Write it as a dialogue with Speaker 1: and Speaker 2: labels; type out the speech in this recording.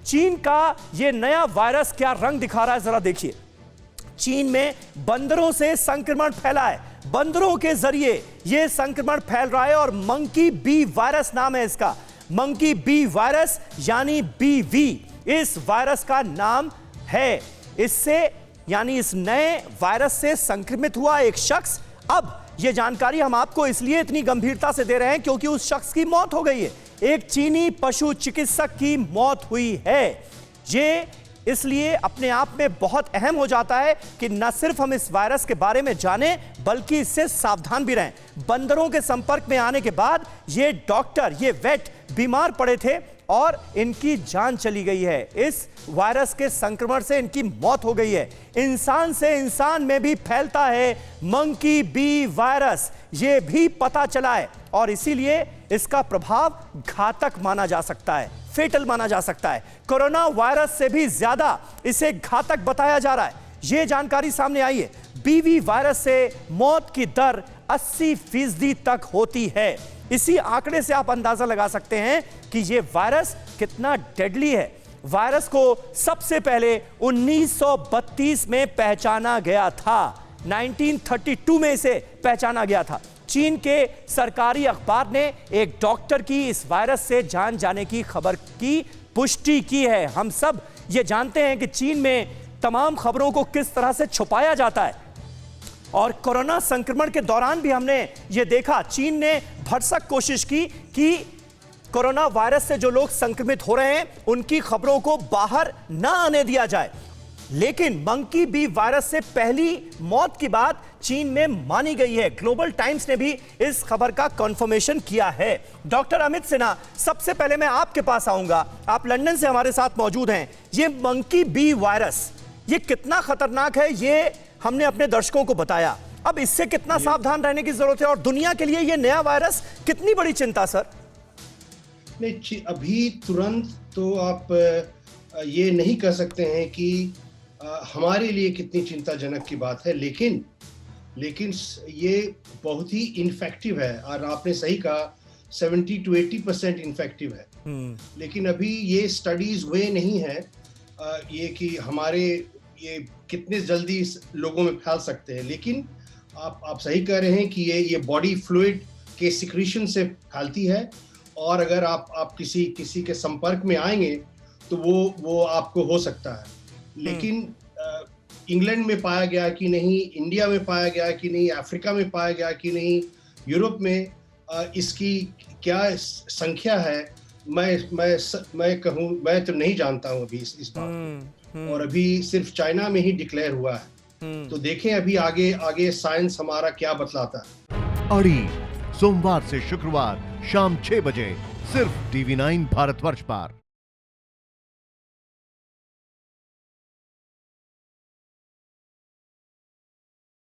Speaker 1: चीन का ये नया वायरस क्या रंग दिखा रहा है, जरा देखिए। चीन में बंदरों से संक्रमण फैला है, बंदरों के जरिए यह संक्रमण फैल रहा है और मंकी बी वायरस नाम है इसका। मंकी बी वायरस यानी बीवी इस वायरस का नाम है। इससे यानी इस नए वायरस से संक्रमित हुआ एक शख्स, अब यह जानकारी हम आपको इसलिए इतनी गंभीरता से दे रहे हैं क्योंकि उस शख्स की मौत हो गई है। एक चीनी पशु चिकित्सक की मौत हुई है। ये इसलिए अपने आप में बहुत अहम हो जाता है कि न सिर्फ हम इस वायरस के बारे में जानें बल्कि इससे सावधान भी रहें। बंदरों के संपर्क में आने के बाद ये डॉक्टर, ये वेट बीमार पड़े थे और इनकी जान चली गई है। इस वायरस के संक्रमण से इनकी मौत हो गई है। इंसान से इंसान में भी फैलता है मंकी बी वायरस, ये भी पता चला है और इसीलिए इसका प्रभाव घातक माना जा सकता है, फेटल माना जा सकता है। कोरोना वायरस से भी ज्यादा इसे घातक बताया जा रहा है। यह जानकारी सामने आई है। बीवी वायरस से मौत की दर 80% तक होती है। इसी आंकड़े से आप अंदाजा लगा सकते हैं कि यह वायरस कितना डेडली है। वायरस को सबसे पहले 1932 में पहचाना गया था। 1932 में इसे पहचाना गया था। चीन के सरकारी अखबार ने एक डॉक्टर की इस वायरस से जान जाने की खबर की पुष्टि की है। हम सब ये जानते हैं कि चीन में तमाम खबरों को किस तरह से छुपाया जाता है और कोरोना संक्रमण के दौरान भी हमने ये देखा, चीन ने भरसक कोशिश की कि कोरोना वायरस से जो लोग संक्रमित हो रहे हैं उनकी खबरों को बाहर ना आने दिया जाए। लेकिन मंकी बी वायरस से पहली मौत की बात चीन में मानी गई है। ग्लोबल टाइम्स ने भी इस खबर का कंफर्मेशन किया है। डॉक्टर अमित सिन्हा, सबसे पहले मैं आपके पास आऊंगा, आप लंदन से हमारे साथ मौजूद हैं। ये मंकी बी वायरस ये कितना खतरनाक है ये हमने अपने दर्शकों को बताया। अब इससे कितना सावधान रहने की जरूरत है और दुनिया के लिए ये नया वायरस कितनी बड़ी चिंता सर?
Speaker 2: नहीं, अभी तुरंत तो आप ये नहीं कह सकते हैं कि हमारे लिए कितनी चिंताजनक की बात है, लेकिन ये बहुत ही इन्फेक्टिव है और आपने सही कहा 70 to 80% इन्फेक्टिव है। लेकिन अभी ये स्टडीज हुए नहीं है ये कि हमारे ये कितने जल्दी लोगों में फैल सकते हैं। लेकिन आप सही कह रहे हैं कि ये बॉडी फ्लूइड के सिक्रीशन से फैलती है और अगर आप किसी के संपर्क में आएंगे तो वो आपको हो सकता है। लेकिन इंग्लैंड में पाया गया कि नहीं, इंडिया में पाया गया कि नहीं, अफ्रीका में पाया गया कि नहीं, यूरोप में इसकी क्या संख्या है, मैं कहूँ, मैं तो नहीं जानता हूँ अभी इस बात को। और अभी सिर्फ चाइना में ही डिक्लेयर हुआ है। तो देखें अभी आगे साइंस हमारा क्या बतलाता है।
Speaker 3: अड़ी सोमवार से शुक्रवार शाम 6 बजे सिर्फ TV9 भारतवर्ष पर।